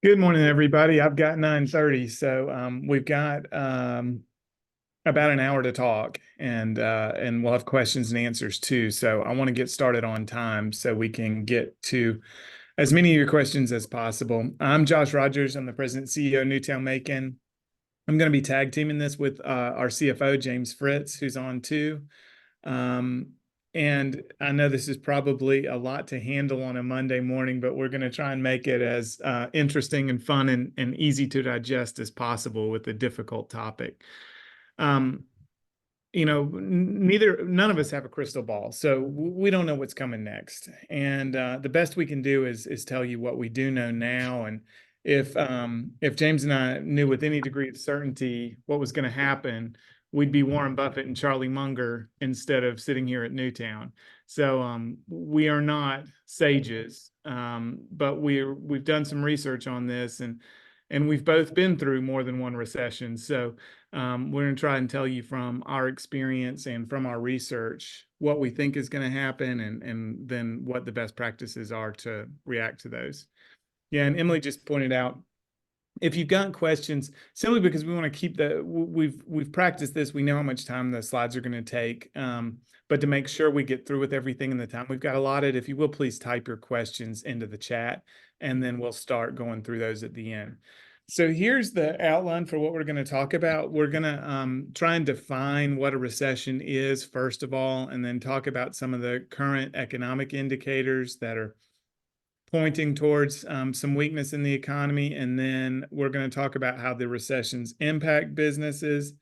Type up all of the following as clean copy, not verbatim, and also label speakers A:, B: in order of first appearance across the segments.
A: Good morning, everybody. I've got 9:30, so we've got about an hour to talk, and we'll have questions and answers too. So I want to get started on time so we can get to as many of your questions as possible. I'm Josh Rogers. I'm the president and CEO of NewTown Macon. I'm going to be tag teaming this with our CFO, James Fritze, who's on too. Um, and I know this is probably a lot to handle on a Monday morning, but we're going to try and make it as interesting and fun and easy to digest as possible with a difficult topic. Um, none of us have a crystal ball, so we don't know what's coming next. And the best we can do is tell you what we do know now. And if James and I knew with any degree of certainty what was going to happen, we'd be Warren Buffett and Charlie Munger instead of sitting here at Newtown. So we are not sages, but we've done some research on this, and we've both been through more than one recession. So we're going to try and tell you from our experience and from our research what we think is going to happen, and then what the best practices are to react to those. Yeah, and Emily just pointed out, if you've got questions, simply because we want to keep we've practiced this, we know how much time the slides are going to take, but to make sure we get through with everything in the time we've got allotted, if you will, please type your questions into the chat, and then we'll start going through those at the end. So here's the outline for what we're going to talk about. We're going to try and define what a recession is, first of all, and then talk about some of the current economic indicators that are pointing towards some weakness in the economy. And then we're going to talk about how the recessions impact businesses.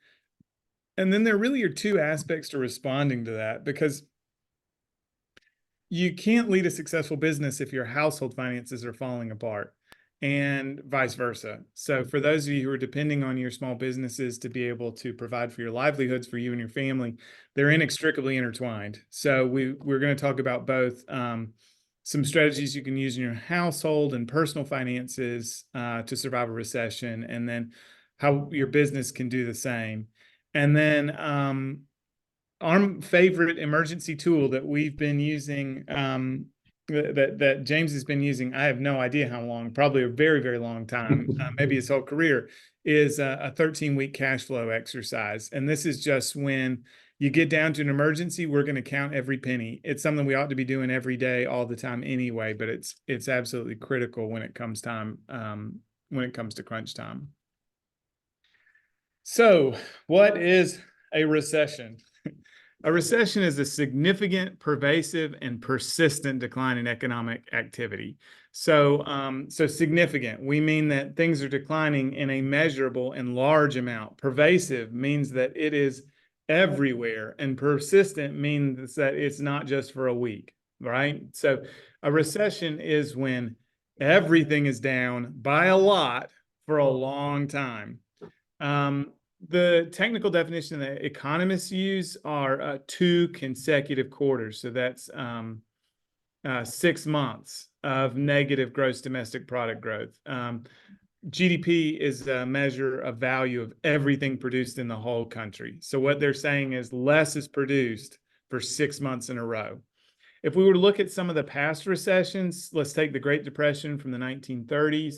A: And then there really are two aspects to responding to that, because you can't lead a successful business if your household finances are falling apart, and vice versa. So for those of you who are depending on your small businesses to be able to provide for your livelihoods for you and your family, they're inextricably intertwined. So we're going to talk about both some strategies you can use in your household and personal finances to survive a recession, and then how your business can do the same. And then our favorite emergency tool that we've been using, that James has been using, I have no idea how long, probably a very, very long time, maybe his whole career, is a 13-week cash flow exercise. And this is just when you get down to an emergency, we're going to count every penny. It's something we ought to be doing every day, all the time anyway, but it's absolutely critical when it comes to crunch time. So what is a recession? A recession is a significant, pervasive, and persistent decline in economic activity. So significant, we mean that things are declining in a measurable and large amount. Pervasive means that it is everywhere, and persistent means that it's not just for a week, right? So a recession is when everything is down by a lot for a long time. The technical definition that economists use are 2 consecutive quarters. So that's 6 months of negative gross domestic product growth. GDP is a measure of value of everything produced in the whole country. So what they're saying is less is produced for 6 months in a row. If we were to look at some of the past recessions, let's take the Great Depression from the 1930s.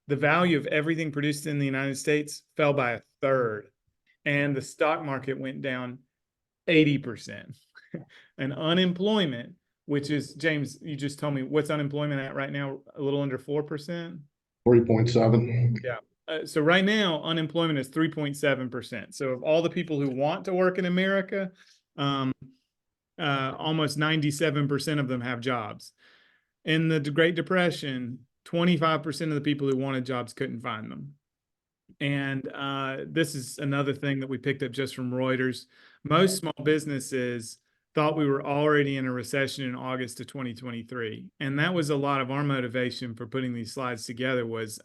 A: The value of everything produced in the United States fell by 1/3, and the stock market went down 80%. And unemployment, which is, James, you just told me, what's unemployment at right now? A little under 4%?
B: 3.7.
A: Yeah. So right now, unemployment is 3.7%. So of all the people who want to work in America, almost 97% of them have jobs. In the Great Depression, 25% of the people who wanted jobs couldn't find them. And this is another thing that we picked up just from Reuters. Most small businesses thought we were already in a recession in August of 2023. And that was a lot of our motivation for putting these slides together, was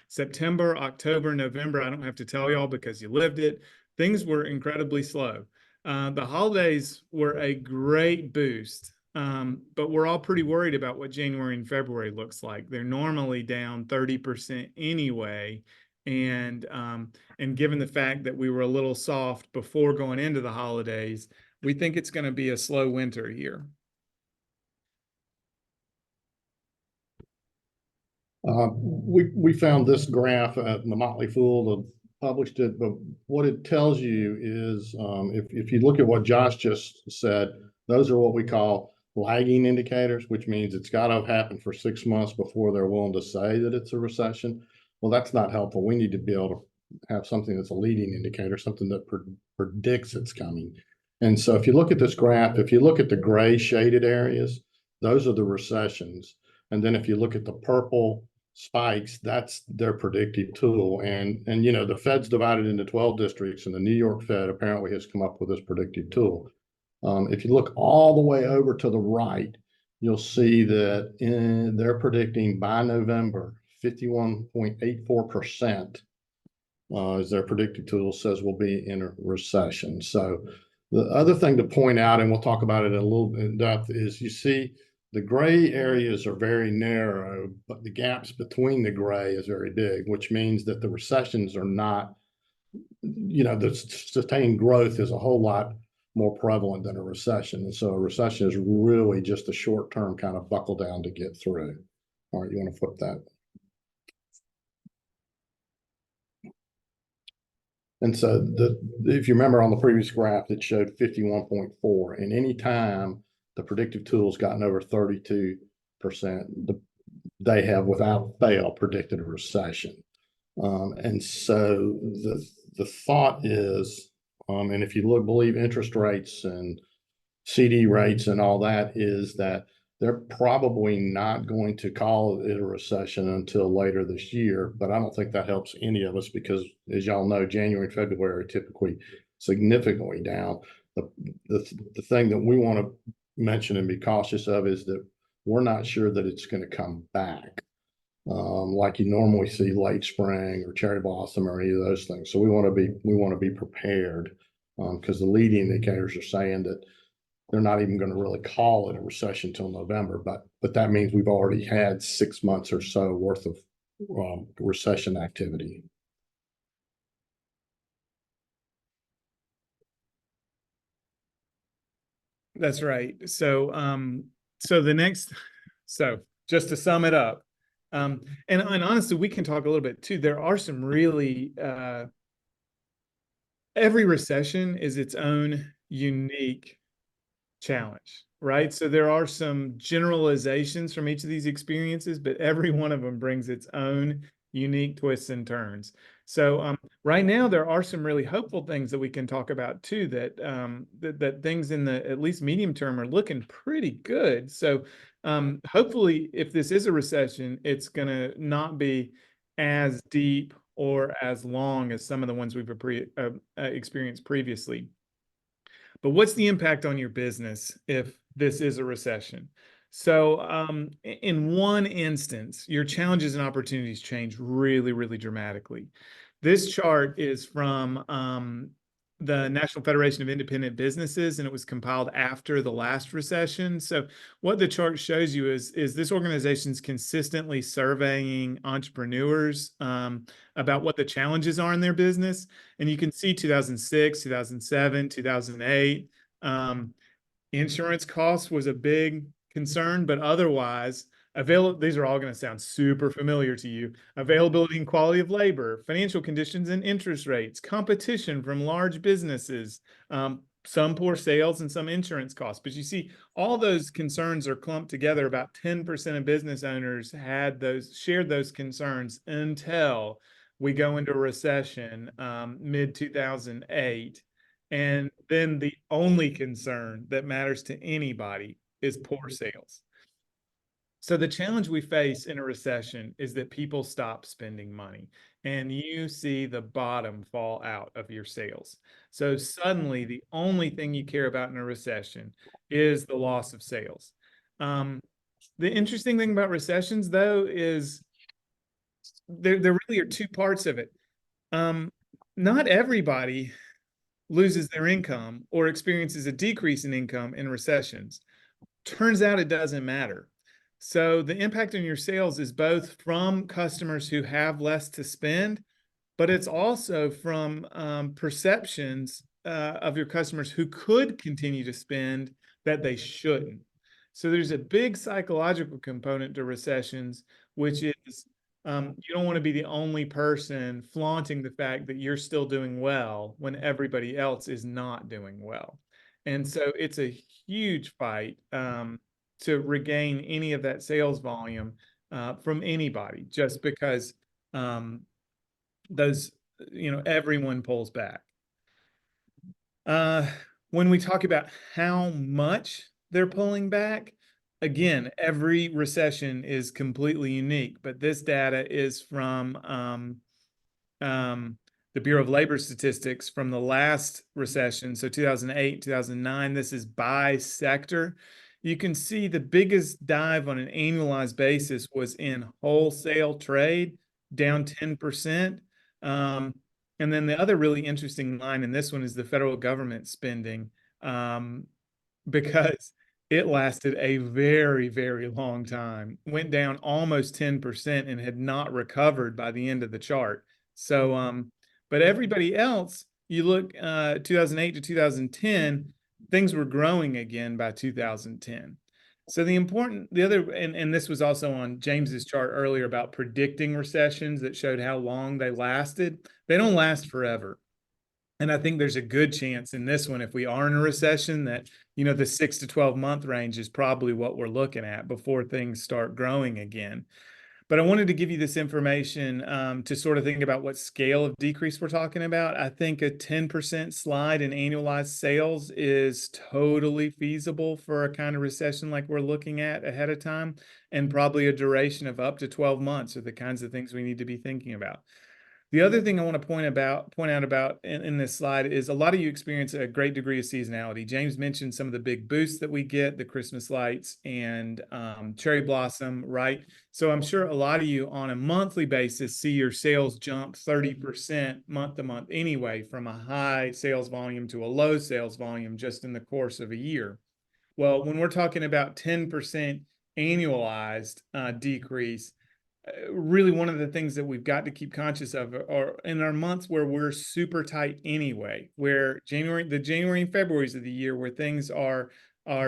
A: September, October, November. I don't have to tell y'all because you lived it. Things were incredibly slow. The holidays were a great boost. But we're all pretty worried about what January and February looks like. They're normally down 30% anyway. And given the fact that we were a little soft before going into the holidays, we think it's going to be a slow winter here.
B: We found this graph at the Motley Fool that published it, but what it tells you is, if you look at what Josh just said, those are what we call lagging indicators, which means it's got to have happened for 6 months before they're willing to say that it's a recession. Well, that's not helpful. We need to be able to have something that's a leading indicator, something that predicts it's coming. And so if you look at this graph, if you look at the gray shaded areas, those are the recessions. And then if you look at the purple spikes, that's their predictive tool. And you know, the Fed's divided into 12 districts, and the New York Fed apparently has come up with this predictive tool. If you look all the way over to the right, you'll see that they're predicting by November, 51.84% as their predictive tool says we'll be in a recession. So the other thing to point out, and we'll talk about it a little bit in depth, is you see the gray areas are very narrow, but the gaps between the gray is very big, which means that the recessions are not, you know, the sustained growth is a whole lot more prevalent than a recession. And so a recession is really just a short-term kind of buckle down to get through. All right, you want to flip that? And so if you remember on the previous graph, it showed 51.4, and any time the predictive tool's gotten over 32%, they have without fail predicted a recession. And so the thought is, and if you believe interest rates and CD rates and all that, is that they're probably not going to call it a recession until later this year. But I don't think that helps any of us because, as y'all know, January and February are typically significantly down. The thing that we want to mention and be cautious of is that we're not sure that it's going to come back like you normally see late spring or cherry blossom or any of those things. So we want to be prepared because the leading indicators are saying that they're not even going to really call it a recession till November, but that means we've already had 6 months or so worth of recession activity.
A: That's right. So just to sum it up, and honestly, we can talk a little bit too. There are some really every recession is its own unique challenge, right? So there are some generalizations from each of these experiences, but every one of them brings its own unique twists and turns. So right now there are some really hopeful things that we can talk about too, that that things in the at least medium term are looking pretty good. So hopefully if this is a recession, it's going to not be as deep or as long as some of the ones we've experienced previously. But what's the impact on your business if this is a recession? So in one instance, your challenges and opportunities change really, really dramatically. This chart is from the National Federation of Independent Businesses, and it was compiled after the last recession. So what the chart shows you is this organization's consistently surveying entrepreneurs about what the challenges are in their business. And you can see 2006, 2007, 2008. Insurance costs was a big concern, but otherwise, these are all going to sound super familiar to you. Availability and quality of labor, financial conditions and interest rates, competition from large businesses, some poor sales and some insurance costs. But you see, all those concerns are clumped together. About 10% of business owners shared those concerns until we go into a recession, mid-2008. And then the only concern that matters to anybody is poor sales. So the challenge we face in a recession is that people stop spending money and you see the bottom fall out of your sales. So suddenly the only thing you care about in a recession is the loss of sales. The interesting thing about recessions, though, is there really are two parts of it. Not everybody loses their income or experiences a decrease in income in recessions. Turns out it doesn't matter. So the impact on your sales is both from customers who have less to spend, but it's also from perceptions of your customers who could continue to spend that they shouldn't. So there's a big psychological component to recessions, which is You don't want to be the only person flaunting the fact that you're still doing well when everybody else is not doing well. And so it's a huge fight to regain any of that sales volume from anybody, just because um, those, everyone pulls back. Uh, when we talk about how much they're pulling back, again, every recession is completely unique, but this data is from um, the Bureau of Labor Statistics from the last recession, so 2008, 2009. This is by sector. You can see the biggest dive on an annualized basis was in wholesale trade, down 10%. And then the other really interesting line in this one is the federal government spending, because it lasted a very, very long time, went down almost 10% and had not recovered by the end of the chart. So, but everybody else, you look 2008 to 2010, things were growing again by 2010. So the other, and this was also on James's chart earlier about predicting recessions that showed how long they lasted. They don't last forever. And I think there's a good chance in this one, if we are in a recession, that, the 6 to 12 month range is probably what we're looking at before things start growing again. But I wanted to give you this information to sort of think about what scale of decrease we're talking about. I think a 10% slide in annualized sales is totally feasible for a kind of recession like we're looking at ahead of time, and probably a duration of up to 12 months are the kinds of things we need to be thinking about. The other thing I want to point out about in this slide is a lot of you experience a great degree of seasonality. James mentioned some of the big boosts that we get, the Christmas lights and cherry blossom, right? So I'm sure a lot of you on a monthly basis see your sales jump 30% month to month anyway, from a high sales volume to a low sales volume just in the course of a year. Well, when we're talking about 10% annualized decrease, really one of the things that we've got to keep conscious of are in our months where we're super tight anyway, where the January and February's of the year where things are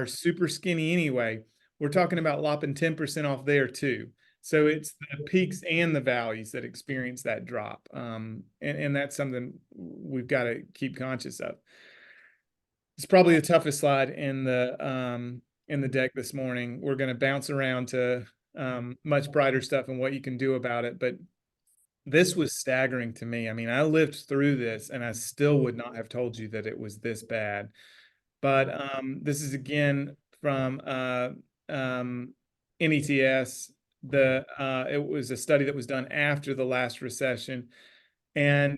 A: super skinny anyway. We're talking about lopping 10% off there too. So it's the peaks and the valleys that experience that drop. And that's something we've got to keep conscious of. It's probably the toughest slide in the deck this morning. We're going to bounce around to much brighter stuff and what you can do about it. But this was staggering to me. I mean, I lived through this and I still would not have told you that it was this bad. But this is again from NETS. It was a study that was done after the last recession. And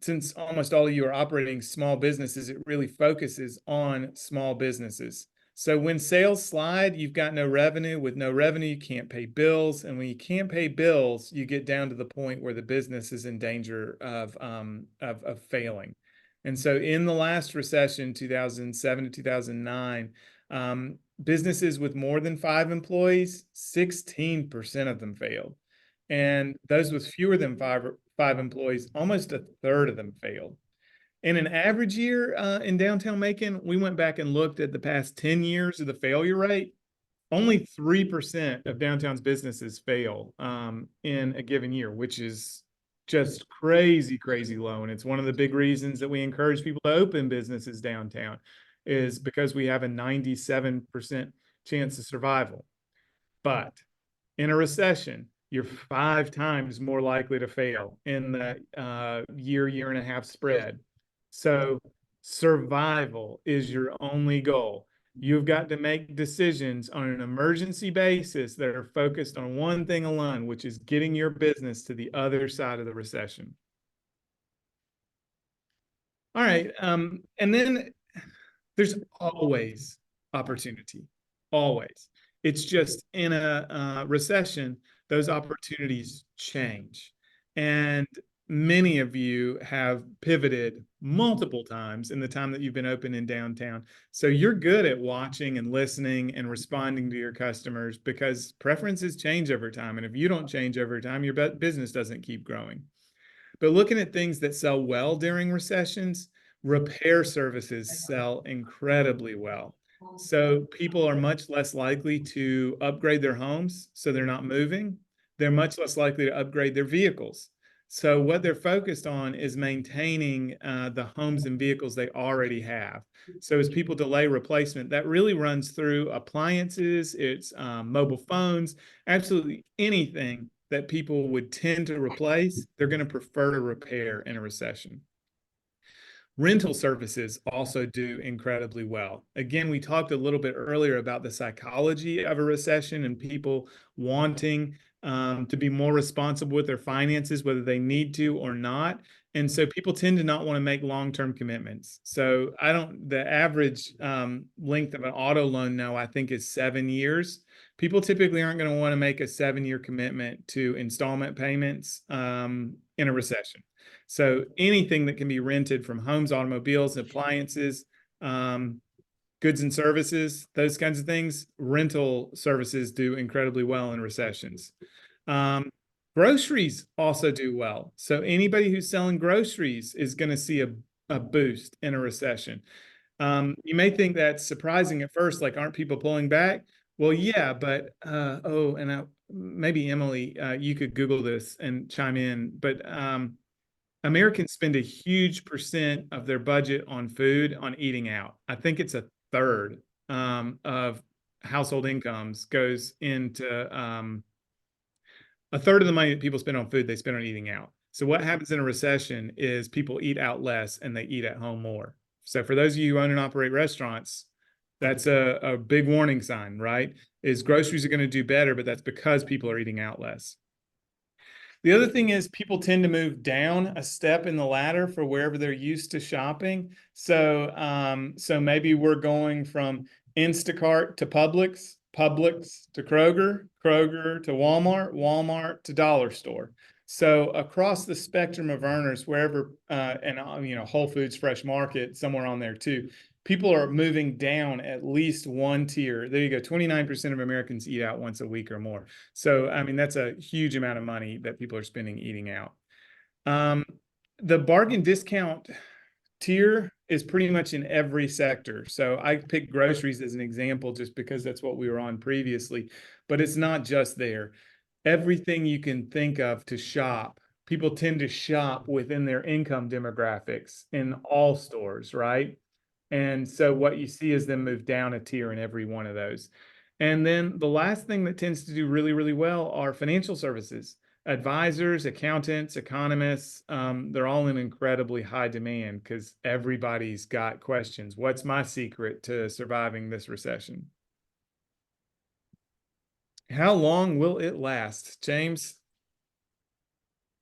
A: since almost all of you are operating small businesses, it really focuses on small businesses. So when sales slide, you've got no revenue. With no revenue, you can't pay bills. And when you can't pay bills, you get down to the point where the business is in danger of failing. And so in the last recession, 2007 to 2009, businesses with more than 5 employees, 16% of them failed. And those with fewer than five employees, almost a third of them failed. In an average year in downtown Macon, we went back and looked at the past 10 years of the failure rate. Only 3% of downtown's businesses fail in a given year, which is just crazy, crazy low. And it's one of the big reasons that we encourage people to open businesses downtown, is because we have a 97% chance of survival. But in a recession, you're 5 times more likely to fail in the year and a half spread. So survival is your only goal. You've got to make decisions on an emergency basis that are focused on one thing alone, which is getting your business to the other side of the recession. All right. And then there's always opportunity, always. It's just in a recession, those opportunities change. And many of you have pivoted multiple times in the time that you've been open in downtown. So you're good at watching and listening and responding to your customers, because preferences change over time. And if you don't change over time, your business doesn't keep growing. But looking at things that sell well during recessions, repair services sell incredibly well. So people are much less likely to upgrade their homes, so they're not moving. they're much less likely to upgrade their vehicles. So what they're focused on is maintaining the homes and vehicles they already have. So as people delay replacement, that really runs through appliances, it's mobile phones, absolutely anything that people would tend to replace, they're going to prefer to repair in a recession. Rental services also do incredibly well. Again, we talked a little bit earlier about the psychology of a recession and people wanting to be more responsible with their finances, whether they need to or not. And so people tend to not want to make long-term commitments. So the average length of an auto loan now, I think, is 7 years. People typically aren't going to want to make a 7-year commitment to installment payments in a recession. So anything that can be rented, from homes, automobiles, appliances, goods and services, those kinds of things, rental services do incredibly well in recessions. Groceries also do well. So anybody who's selling groceries is going to see a boost in a recession. You may think that's surprising at first, like, aren't people pulling back? Well, yeah, but maybe Emily, you could Google this and chime in, but Americans spend a huge percent of their budget on food, on eating out. I think it's a third of household incomes goes into a third of the money that people spend on food, they spend on eating out. So what happens in a recession is people eat out less and they eat at home more. So for those of you who own and operate restaurants, that's a big warning sign, right? Is groceries are going to do better, but that's because people are eating out less. The other thing is people tend to move down a step in the ladder for wherever they're used to shopping. So maybe we're going from Instacart to Publix, Publix to Kroger, Kroger to Walmart, Walmart to Dollar Store. So across the spectrum of earners, wherever, Whole Foods, Fresh Market, somewhere on there too, people are moving down at least one tier. There you go. 29% of Americans eat out once a week or more. So, I mean, that's a huge amount of money that people are spending eating out. The bargain discount tier is pretty much in every sector. So I picked groceries as an example just because that's what we were on previously, but it's not just there. Everything you can think of to shop, people tend to shop within their income demographics in all stores, right? And so what you see is them move down a tier in every one of those. And then the last thing that tends to do really, really well are financial services. Advisors, accountants, economists, they're all in incredibly high demand because everybody's got questions. What's my secret to surviving this recession? How long will it last, James?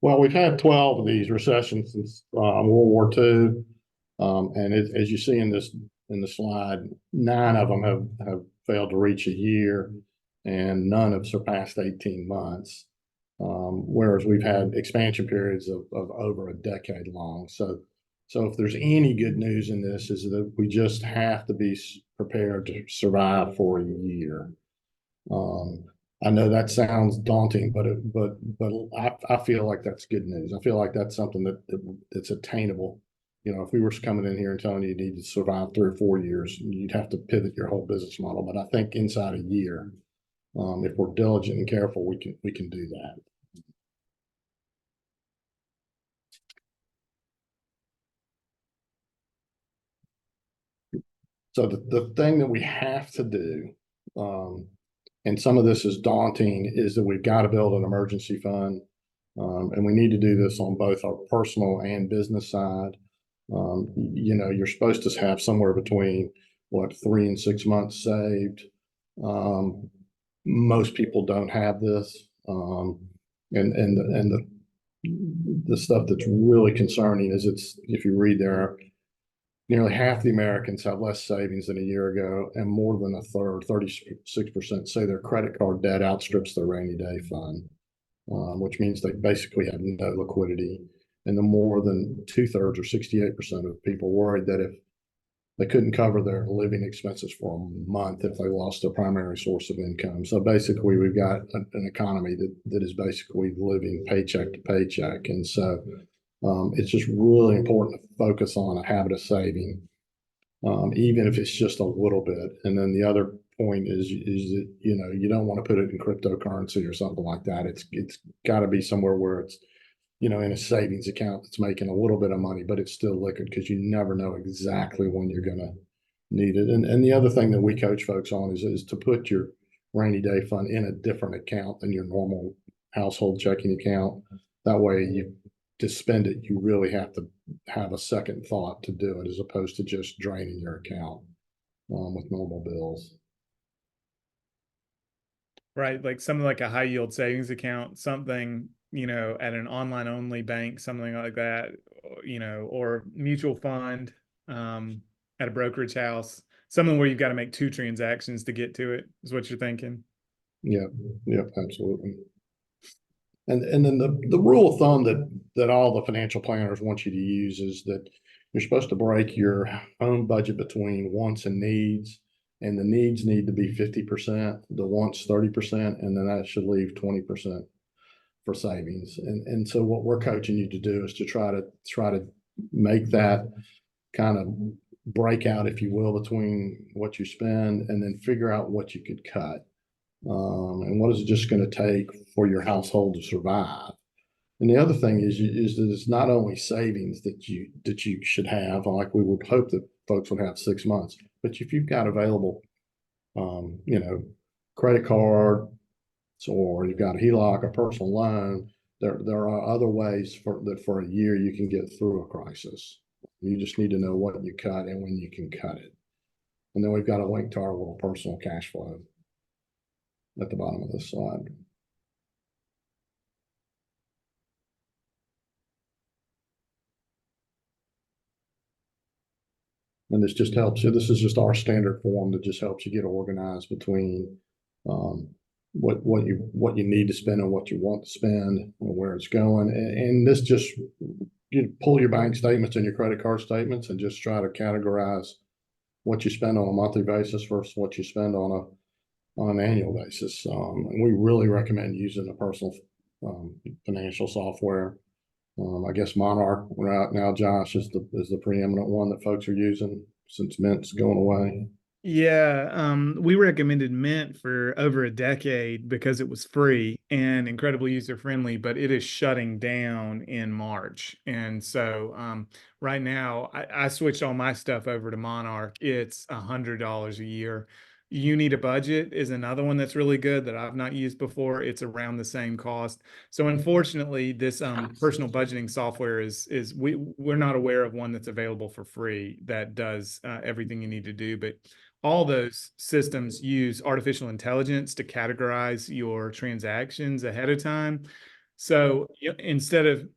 B: Well, we've had 12 of these recessions since World War II. And as you see in the slide, 9 of them have failed to reach a year, and none have surpassed 18 months. Whereas we've had expansion periods of over a decade long. So if there's any good news in this, is that we just have to be prepared to survive for a year. I know that sounds daunting, but I feel like that's good news. I feel like that's something that's attainable. You know, if we were coming in here and telling you need to survive 3 or 4 years, you'd have to pivot your whole business model. But I think inside a year, if we're diligent and careful, we can do that. So the thing that we have to do, and some of this is daunting, is that we've got to build an emergency fund. And we need to do this on both our personal and business side. You're supposed to have somewhere between 3 and 6 months saved. Most people don't have this. And the stuff that's really concerning is if you read there, nearly half the Americans have less savings than a year ago, and more than a third, 36%, say their credit card debt outstrips their rainy day fund, which means they basically have no liquidity. And the more than 2/3 or 68% of people worried that if they couldn't cover their living expenses for a month if they lost their primary source of income. So basically, we've got an economy that is basically living paycheck to paycheck. And so it's just really important to focus on a habit of saving. even if it's just a little bit. And then the other point is that, you know, you don't want to put it in cryptocurrency or something like that. It's got to be somewhere where it's, you know, in a savings account that's making a little bit of money, but it's still liquid because you never know exactly when you're going to need it. And the other thing that we coach folks on is to put your rainy day fund in a different account than your normal household checking account. That way you to spend it, you really have to have a second thought to do it as opposed to just draining your account with normal bills.
A: Right, like something like a high yield savings account, something, you know, at an online only bank, something like that, you know, or mutual fund at a brokerage house, something where you've got to make two transactions to get to it, is what you're thinking.
B: Yeah, yeah, absolutely. And then the rule of thumb that all the financial planners want you to use is that you're supposed to break your own budget between wants and needs, and the needs need to be 50%, the wants 30%, and then that should leave 20% for savings. And so what we're coaching you to do is to try to make that kind of breakout, if you will, between what you spend and then figure out what you could cut. And what is it just going to take for your household to survive? And the other thing is that it's not only savings that you should have, like we would hope that folks would have 6 months, but if you've got available, you know, credit card, or you've got a HELOC, a personal loan, there are other ways for a year you can get through a crisis. You just need to know what you cut and when you can cut it. And then we've got a link to our little personal cash flow at the bottom of this slide. And this just helps you. This is just our standard form that just helps you get organized between what you need to spend and what you want to spend and where it's going. And this just, you pull your bank statements and your credit card statements and just try to categorize what you spend on a monthly basis versus what you spend on an annual basis. And we really recommend using a personal financial software. I guess Monarch right now, Josh, is the preeminent one that folks are using since Mint's going away.
A: Yeah, we recommended Mint for over a decade because it was free and incredibly user friendly, but it is shutting down in March. And so right now, I switched all my stuff over to Monarch. It's $100 a year. You Need a Budget is another one that's really good that I've not used before. It's around the same cost. So unfortunately, this personal budgeting software is we're not aware of one that's available for free that does everything you need to do, but all those systems use artificial intelligence to categorize your transactions ahead of time. So instead of,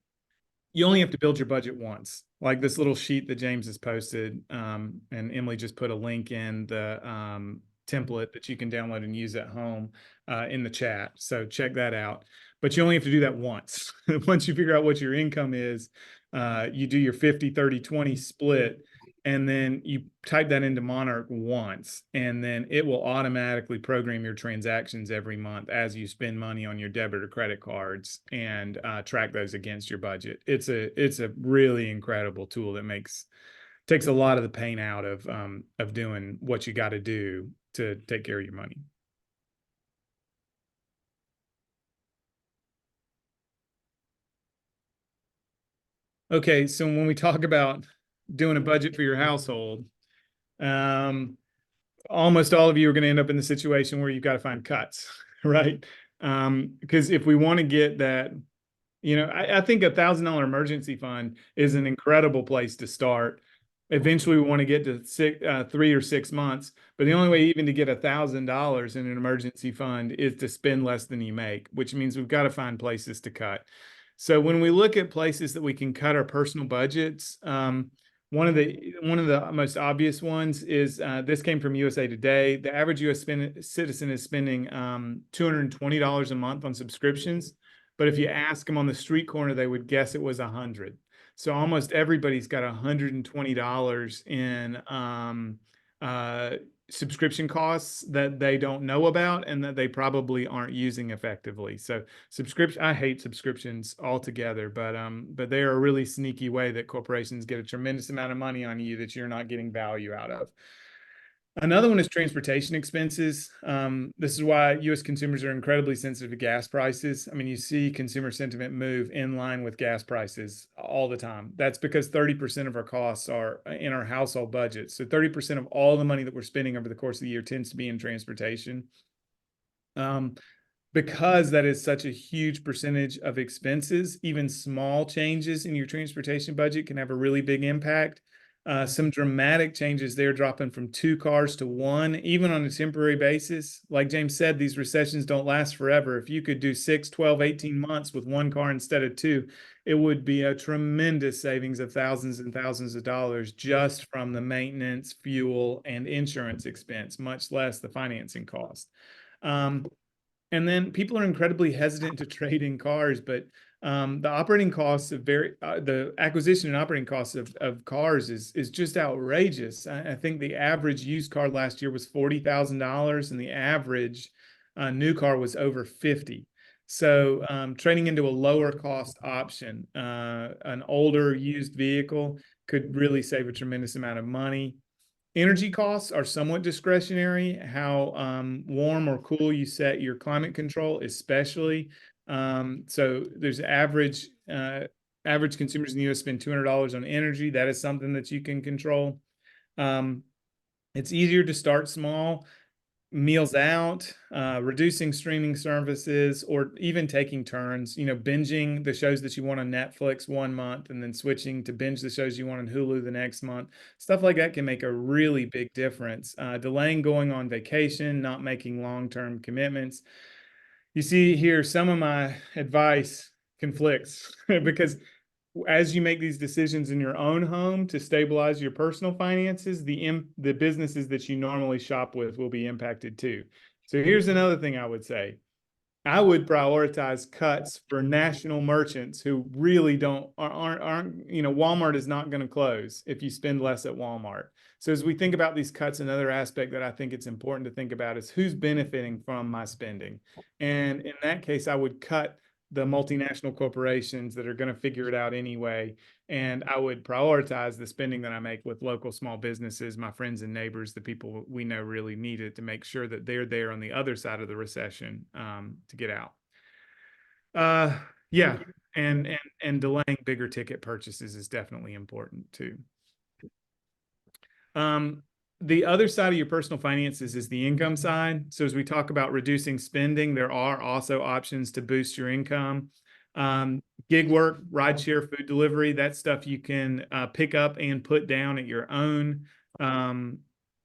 A: you only have to build your budget once, like this little sheet that James has posted, and Emily just put a link in the template that you can download and use at home in the chat. So check that out. But you only have to do that once. Once you figure out what your income is, you do your 50-30-20 split, and then you type that into Monarch once, and then it will automatically program your transactions every month as you spend money on your debit or credit cards and track those against your budget. It's a really incredible tool that takes a lot of the pain out of doing what you got to do to take care of your money. Okay, so when we talk about doing a budget for your household, almost all of you are going to end up in the situation where you've got to find cuts, right? Because if we want to get that, you know, I think $1,000 emergency fund is an incredible place to start. Eventually, we want to get to 3 or 6 months, but the only way even to get $1,000 in an emergency fund is to spend less than you make, which means we've got to find places to cut. So when we look at places that we can cut our personal budgets, one of the most obvious ones is this came from USA Today. The average U.S. citizen is spending $220 a month on subscriptions, but if you ask them on the street corner, they would guess it was 100. So almost everybody's got $120 in subscription costs that they don't know about and that they probably aren't using effectively. So I hate subscriptions altogether, but they are a really sneaky way that corporations get a tremendous amount of money on you that you're not getting value out of. Another one is transportation expenses. This is why U.S. consumers are incredibly sensitive to gas prices. I mean, you see consumer sentiment move in line with gas prices all the time. That's because 30% of our costs are in our household budget. So 30% of all the money that we're spending over the course of the year tends to be in transportation. Because that is such a huge percentage of expenses, even small changes in your transportation budget can have a really big impact. Some dramatic changes there, dropping from 2 cars to 1, even on a temporary basis. Like James said, these recessions don't last forever. If you could do 6, 12, 18 months with 1 car instead of 2, it would be a tremendous savings of thousands and thousands of dollars just from the maintenance, fuel, and insurance expense, much less the financing cost. And then people are incredibly hesitant to trade in cars, but the operating costs of the acquisition and operating costs of cars is just outrageous. I think the average used car last year was $40,000, and the average new car was over 50. So trading into a lower cost option, an older used vehicle, could really save a tremendous amount of money. Energy costs are somewhat discretionary. How warm or cool you set your climate control, especially. So there's average consumers in the U.S. spend $200 on energy. That is something that you can control. It's easier to start small. Meals out, reducing streaming services, or even taking turns, binging the shows that you want on Netflix one month and then switching to binge the shows you want on Hulu the next month. Stuff like that can make a really big difference. Delaying going on vacation, not making long-term commitments. You see here, some of my advice conflicts because as you make these decisions in your own home to stabilize your personal finances, the businesses that you normally shop with will be impacted too. So here's another thing I would say. I would prioritize cuts for national merchants who really aren't, Walmart is not going to close if you spend less at Walmart. So as we think about these cuts, another aspect that I think it's important to think about is who's benefiting from my spending. And in that case, I would cut the multinational corporations that are going to figure it out anyway. And I would prioritize the spending that I make with local small businesses, my friends and neighbors, the people we know really need it, to make sure that they're there on the other side of the recession to get out. Yeah, and delaying bigger ticket purchases is definitely important too. The other side of your personal finances is the income side. So as we talk about reducing spending, there are also options to boost your income. Gig work, rideshare, food delivery, that stuff you can pick up and put down at your own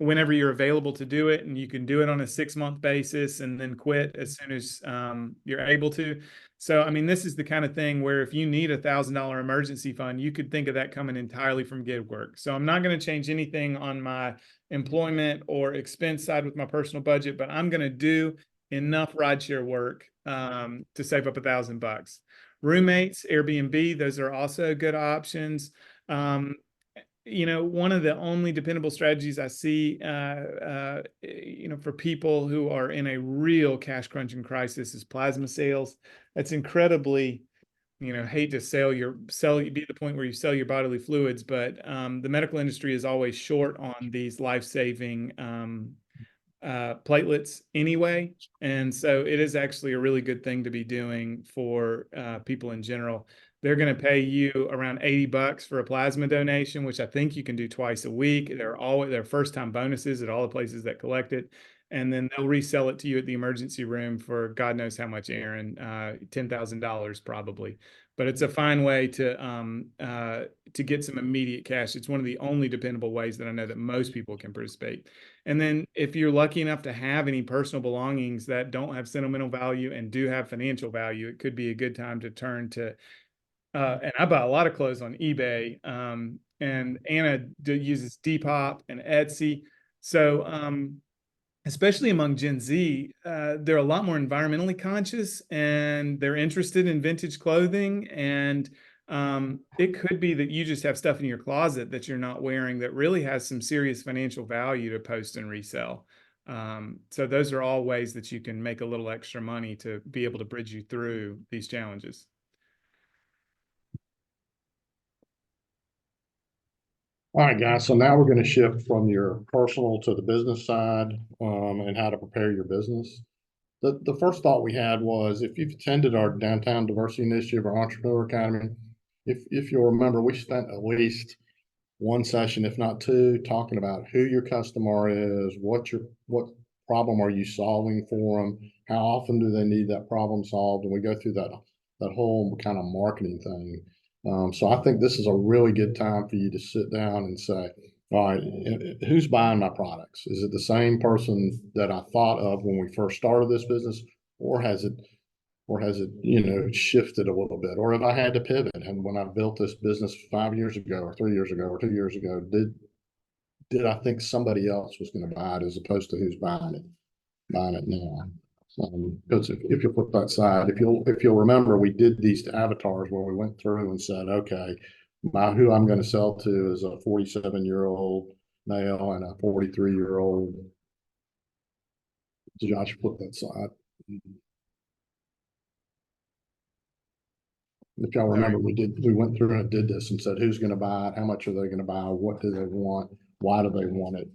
A: whenever you're available to do it. And you can do it on a 6-month basis and then quit as soon as you're able to. So, I mean, this is the kind of thing where if you need $1,000 emergency fund, you could think of that coming entirely from gig work. So I'm not going to change anything on my employment or expense side with my personal budget, but I'm going to do enough rideshare work to save up $1,000. Roommates, Airbnb, those are also good options. One of the only dependable strategies I see, for people who are in a real cash crunching crisis is plasma sales. That's incredibly, hate to be at the point where you sell your bodily fluids, but the medical industry is always short on these life-saving platelets anyway. And so it is actually a really good thing to be doing for people in general. They're going to pay you around $80 for a plasma donation, which I think you can do twice a week. They're first-time bonuses at all the places that collect it. And then they'll resell it to you at the emergency room for God knows how much, Aaron, $10,000 probably. But it's a fine way to get some immediate cash. It's one of the only dependable ways that I know that most people can participate. And then if you're lucky enough to have any personal belongings that don't have sentimental value and do have financial value, it could be a good time to turn to and I buy a lot of clothes on eBay, and Anna uses Depop and Etsy. So especially among Gen Z, they're a lot more environmentally conscious and they're interested in vintage clothing. And It could be that you just have stuff in your closet that you're not wearing that really has some serious financial value to post and resell. So those are all ways that you can make a little extra money to be able to bridge you through these challenges.
B: All right, guys. So now we're going to shift from your personal to the business side, and how to prepare your business. The first thought we had was, if you've attended our Downtown Diversity Initiative or Entrepreneur Academy, if you'll remember, we spent at least one session, if not two, talking about who your customer is, what problem are you solving for them, how often do they need that problem solved, and we go through that whole kind of marketing thing. So I think this is a really good time for you to sit down and say, all right, who's buying my products? Is it the same person that I thought of when we first started this business, or has it shifted a little bit? Or have I had to pivot? And when I built this business 5 years ago, or 3 years ago, or 2 years ago, did I think somebody else was going to buy it as opposed to who's buying it now? Because if you flip that side, if you'll remember, we did these avatars where we went through and said, okay, who I'm going to sell to is a 47-year-old male and a 43-year-old. Josh, flip that side. If y'all remember, we went through and did this and said, who's going to buy it? How much are they going to buy? What do they want? Why do they want it?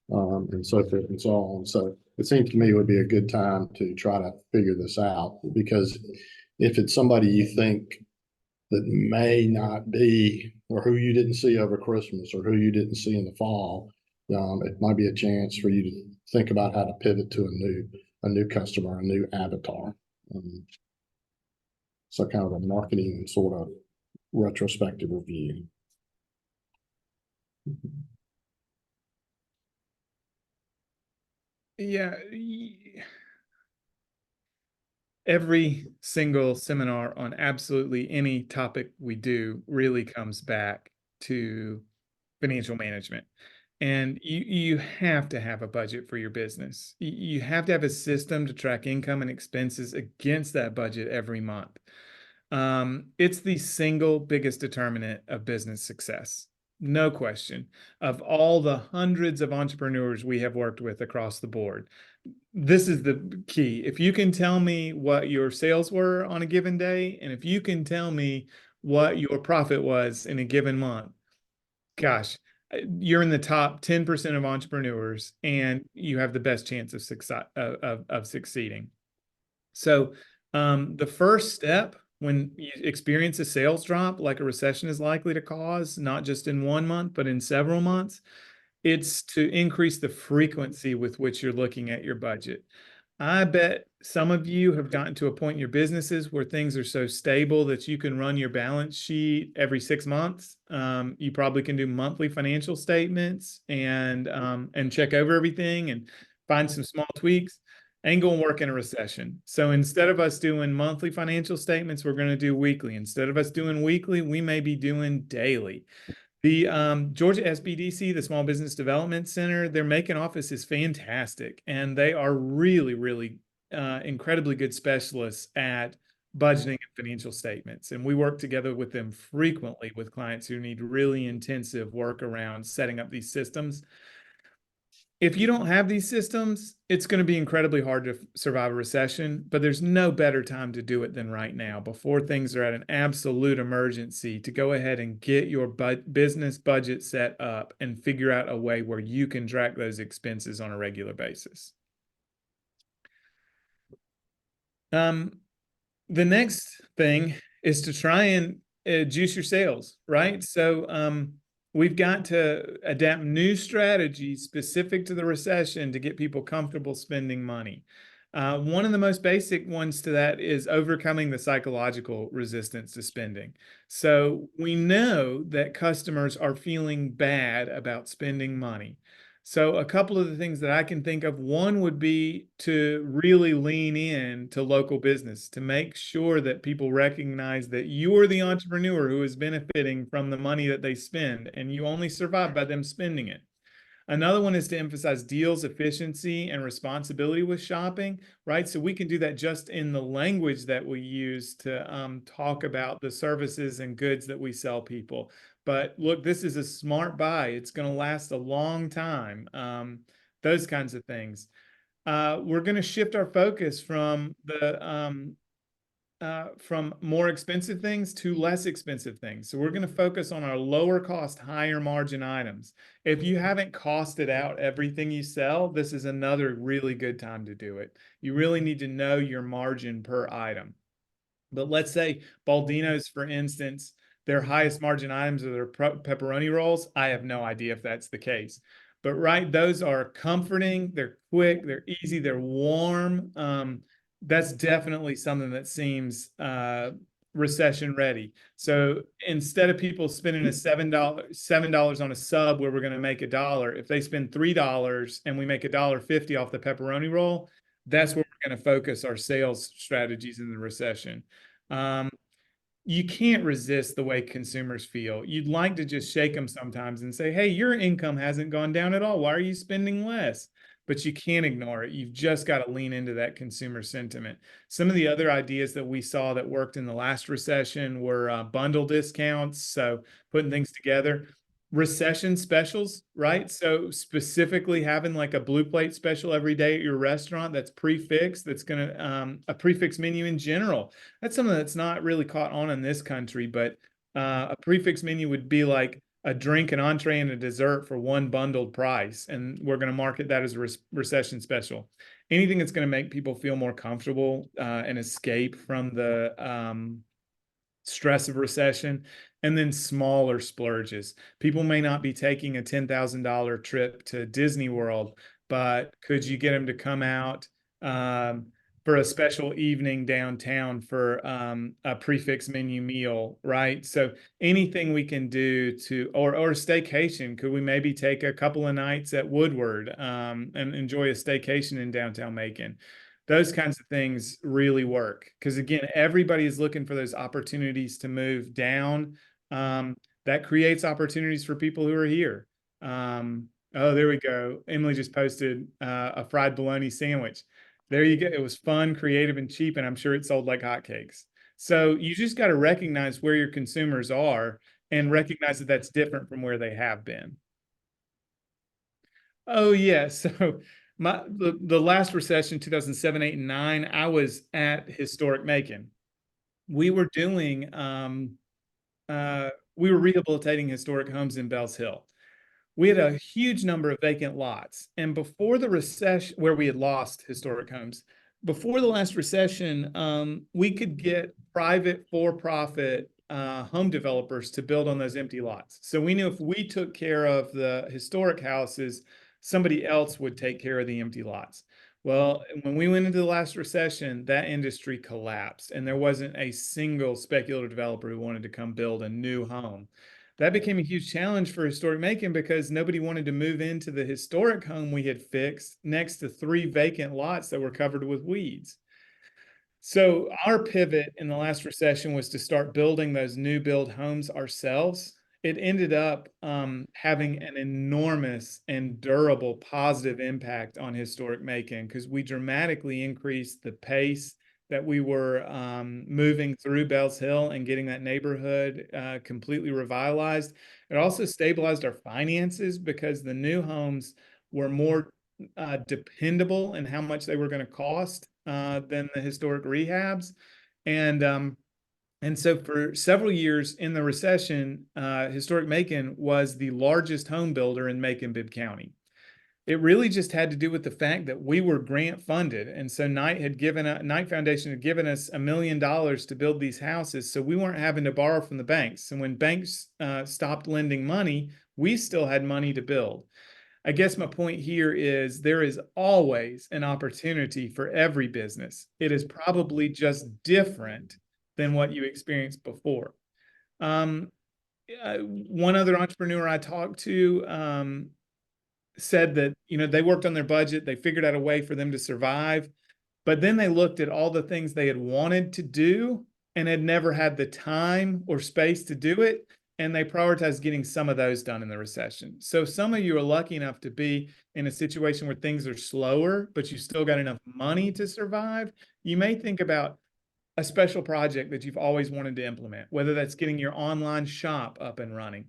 B: And so forth and so on. So it seems to me it would be a good time to try to figure this out, because if it's somebody you think that may not be, or who you didn't see over Christmas, or who you didn't see in the fall, it might be a chance for you to think about how to pivot to a new customer, a new avatar. So kind of a marketing sort of retrospective review.
A: Yeah. Every single seminar on absolutely any topic we do really comes back to financial management. And you have to have a budget for your business. You have to have a system to track income and expenses against that budget every month. It's the single biggest determinant of business success. No question. Of all the hundreds of entrepreneurs we have worked with across the board, this is the key. If you can tell me what your sales were on a given day, and if you can tell me what your profit was in a given month, gosh, you're in the top 10% of entrepreneurs, and you have the best chance of success of succeeding. So the first step when you experience a sales drop, like a recession is likely to cause, not just in 1 month, but in several months, it's to increase the frequency with which you're looking at your budget. I bet some of you have gotten to a point in your businesses where things are so stable that you can run your balance sheet every 6 months. You probably can do monthly financial statements and check over everything and find some small tweaks. Ain't gonna work in a recession. So instead of us doing monthly financial statements, we're going to do weekly. Instead of us doing weekly, we may be doing daily. The Georgia SBDC, the Small Business Development Center, their Macon office is fantastic, and they are really, really incredibly good specialists at budgeting and financial statements. And we work together with them frequently with clients who need really intensive work around setting up these systems. If you don't have these systems, it's going to be incredibly hard to survive a recession, but there's no better time to do it than right now, before things are at an absolute emergency, to go ahead and get your business budget set up and figure out a way where you can track those expenses on a regular basis. The next thing is to try and juice your sales, right? So we've got to adapt new strategies specific to the recession to get people comfortable spending money. One of the most basic ones to that is overcoming the psychological resistance to spending. So we know that customers are feeling bad about spending money. So a couple of the things that I can think of, one would be to really lean in to local business, to make sure that people recognize that you are the entrepreneur who is benefiting from the money that they spend, and you only survive by them spending it. Another one is to emphasize deals, efficiency, and responsibility with shopping, right? So we can do that just in the language that we use to talk about the services and goods that we sell people. But look, this is a smart buy. It's going to last a long time. Those kinds of things. We're going to shift our focus from more expensive things to less expensive things. So we're going to focus on our lower cost, higher margin items. If you haven't costed out everything you sell, this is another really good time to do it. You really need to know your margin per item. But let's say Baldino's, for instance, their highest margin items are their pepperoni rolls. I have no idea if that's the case. But right, those are comforting, they're quick, they're easy, they're warm. That's definitely something that seems recession ready. So instead of people spending a $7 on a sub where we're going to make $1, if they spend $3 and we make $1.50 off the pepperoni roll, that's where we're going to focus our sales strategies in the recession. You can't resist the way consumers feel. You'd like to just shake them sometimes and say, hey, your income hasn't gone down at all. Why are you spending less? But you can't ignore it. You've just got to lean into that consumer sentiment. Some of the other ideas that we saw that worked in the last recession were bundle discounts. So putting things together. Recession specials, right? So specifically having like a blue plate special every day at your restaurant that's prefixed, that's going to a prefix menu in general. That's something that's not really caught on in this country, but a prefix menu would be like a drink, an entree, and a dessert for one bundled price. And we're going to market that as a recession special. Anything that's going to make people feel more comfortable and escape from the stress of recession. And then smaller splurges. People may not be taking a $10,000 trip to Disney World, but could you get them to come out for a special evening downtown for a prefix menu meal, right? So anything we can do to, or staycation, could we maybe take a couple of nights at Woodward and enjoy a staycation in downtown Macon? Those kinds of things really work because, again, everybody is looking for those opportunities to move down. That creates opportunities for people who are here. Oh, there we go. Emily just posted a fried bologna sandwich. There you go. It was fun, creative, and cheap, and I'm sure it sold like hotcakes. So you just got to recognize where your consumers are and recognize that that's different from where they have been. Oh, yeah. So the last recession, 2007, 8, and 9, I was at Historic Macon. We were doing we were rehabilitating historic homes in Bells Hill. We had a huge number of vacant lots. And before the recession, where we had lost historic homes, before the last recession, we could get private for-profit home developers to build on those empty lots. So we knew if we took care of the historic houses, somebody else would take care of the empty lots. Well, when we went into the last recession, that industry collapsed and there wasn't a single speculative developer who wanted to come build a new home. That became a huge challenge for Historic Macon because nobody wanted to move into the historic home we had fixed next to 3 vacant lots that were covered with weeds. So our pivot in the last recession was to start building those new build homes ourselves. It ended up having an enormous and durable positive impact on Historic Macon because we dramatically increased the pace that we were moving through Bells Hill and getting that neighborhood completely revitalized. It also stabilized our finances because the new homes were more dependable in how much they were going to cost than the historic rehabs. And so for several years in the recession, Historic Macon was the largest home builder in Macon-Bibb County. It really just had to do with the fact that we were grant funded. And so Knight Foundation had given us $1 million to build these houses. So we weren't having to borrow from the banks. And when banks stopped lending money, we still had money to build. I guess my point here is there is always an opportunity for every business. It is probably just different than what you experienced before. One other entrepreneur I talked to said that, they worked on their budget, they figured out a way for them to survive, but then they looked at all the things they had wanted to do and had never had the time or space to do it. and they prioritize getting some of those done in the recession. So some of you are lucky enough to be in a situation where things are slower, but you still got enough money to survive. You may think about a special project that you've always wanted to implement, whether that's getting your online shop up and running.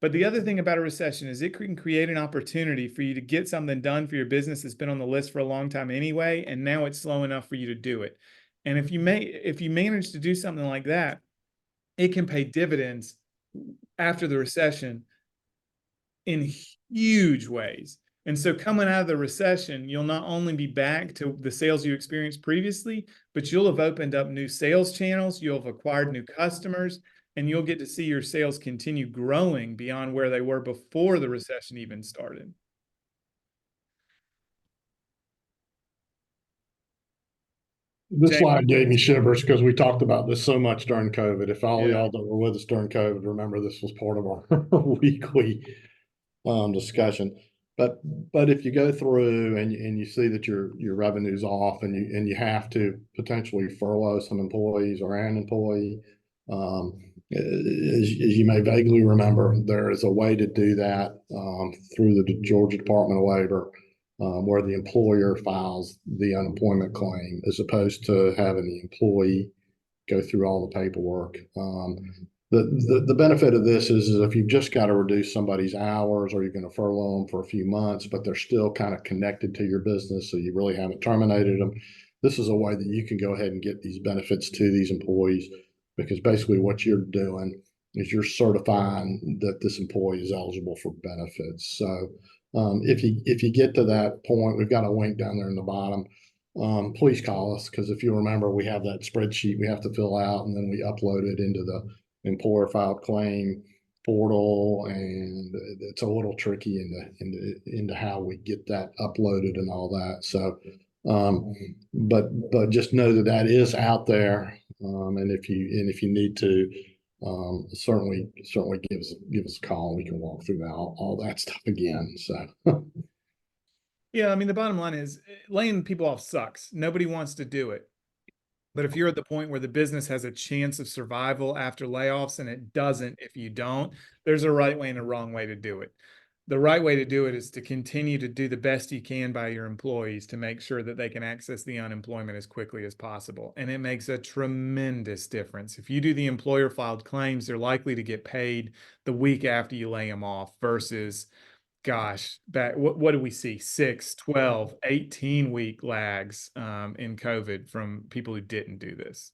A: But the other thing about a recession is it can create an opportunity for you to get something done for your business that's been on the list for a long time anyway, and now it's slow enough for you to do it. And if you manage to do something like that, it can pay dividends after the recession in huge ways. And so coming out of the recession, you'll not only be back to the sales you experienced previously, but you'll have opened up new sales channels, you'll have acquired new customers, and you'll get to see your sales continue growing beyond where they were before the recession even started.
B: This
A: James?
B: slide gave me shivers because we talked about this so much during COVID. If all
A: Yeah.
B: y'all that were with us during COVID, remember this was part of our weekly discussion. But if you go through and you see that your revenue's off and you have to potentially furlough some employees or an employee, as you may vaguely remember, there is a way to do that through the Georgia Department of Labor, where the employer files the unemployment claim as opposed to having the employee go through all the paperwork. The benefit of this is if you've just got to reduce somebody's hours or you're going to furlough them for a few months, but they're still kind of connected to your business, so you really haven't terminated them. This is a way that you can go ahead and get these benefits to these employees, because basically what you're doing is you're certifying that this employee is eligible for benefits. So if you get to that point, we've got a link down there in the bottom. Please call us, because if you remember, we have that spreadsheet we have to fill out, and then we upload it into the employer filed claim portal, and it's a little tricky into how we get that uploaded and all that. So, but just know that that is out there, and if you need to, certainly give us a call. We can walk through all that stuff again. So.
A: Yeah, I mean, the bottom line is laying people off sucks. Nobody wants to do it. But if you're at the point where the business has a chance of survival after layoffs, and it doesn't if you don't, there's a right way and a wrong way to do it. The right way to do it is to continue to do the best you can by your employees to make sure that they can access the unemployment as quickly as possible. And it makes a tremendous difference. If you do the employer filed claims, they're likely to get paid the week after you lay them off versus, gosh, what do we see? 6, 12, 18-week lags in COVID from people who didn't do this.